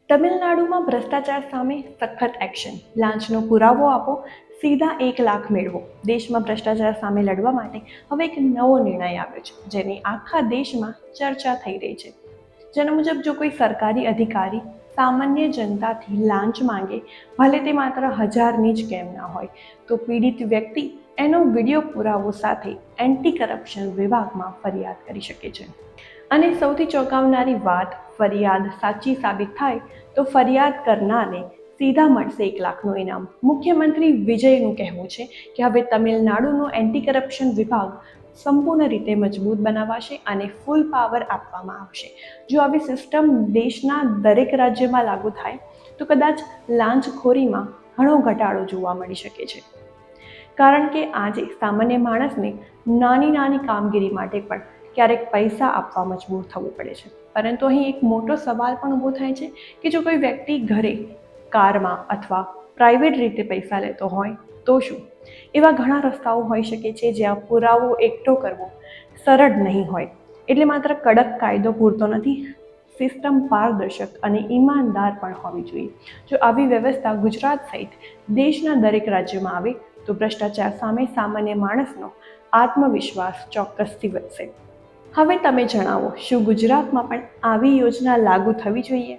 તમિલનાડુમાં ભ્રષ્ટાચાર સામે સખત એક્શન, લાંચનો પુરાવો આપો, સીધા 1 લાખ મેળવો. દેશમાં ભ્રષ્ટાચાર સામે લડવા માટે હવે એક નવો નિર્ણય આવ્યો છે, જેની આખા દેશમાં ચર્ચા થઈ રહી છે. જેના મુજબ જો કોઈ સરકારી અધિકારી સામાન્ય જનતાથી લાંચ માંગે, ભલે તે માત્ર 1000ની જ કેમ ના હોય, તો પીડિત વ્યક્તિ એનો વિડીયો પુરાવો સાથે એન્ટી કરપ્શન વિભાગમાં ફરિયાદ કરી શકે છે. અને સૌથી ચોંકાવનારી વાત, ફરિયાદ સાચી સાબિત થાય તો ફરિયાદ કરનારને સીધા મળશે 1 લાખનું ઇનામ. મુખ્યમંત્રી વિજયનું કહેવું છે કે હવે તમિલનાડુનો એન્ટી કરપ્શન વિભાગ સંપૂર્ણ રીતે મજબૂત બનાવાશે અને ફૂલ પાવર આપવામાં આવશે. જો આવી સિસ્ટમ દેશના દરેક રાજ્યમાં લાગુ થાય તો કદાચ લાંચખોરીમાં ઘણો ઘટાડો જોવા મળી શકે છે. કારણ કે આજે સામાન્ય માણસને નાની નાની કામગીરી માટે પણ ક્યારેક પૈસા આપવા મજબૂર થવું પડે છે. પરંતુ અહીં એક મોટો સવાલ પણ ઊભો થાય છે કે જો કોઈ વ્યક્તિ ઘરે, કારમાં અથવા પ્રાઇવેટ રીતે પૈસા લેતો હોય તો શું? એવા ઘણા રસ્તાઓ હોઈ શકે છે જ્યાં પુરાવો એકઠો કરવો સરળ નહીં હોય. એટલે માત્ર કડક કાયદો પૂરતો નથી, સિસ્ટમ પારદર્શક અને ઈમાનદાર પણ હોવી જોઈએ. જો આવી વ્યવસ્થા ગુજરાત સહિત દેશના દરેક રાજ્યોમાં આવે તો ભ્રષ્ટાચાર સામે સામાન્ય માણસનો આત્મવિશ્વાસ ચોક્કસથી વધશે. હવે તમે જણાવો, શું ગુજરાતમાં પણ આવી યોજના લાગુ થવી જોઈએ?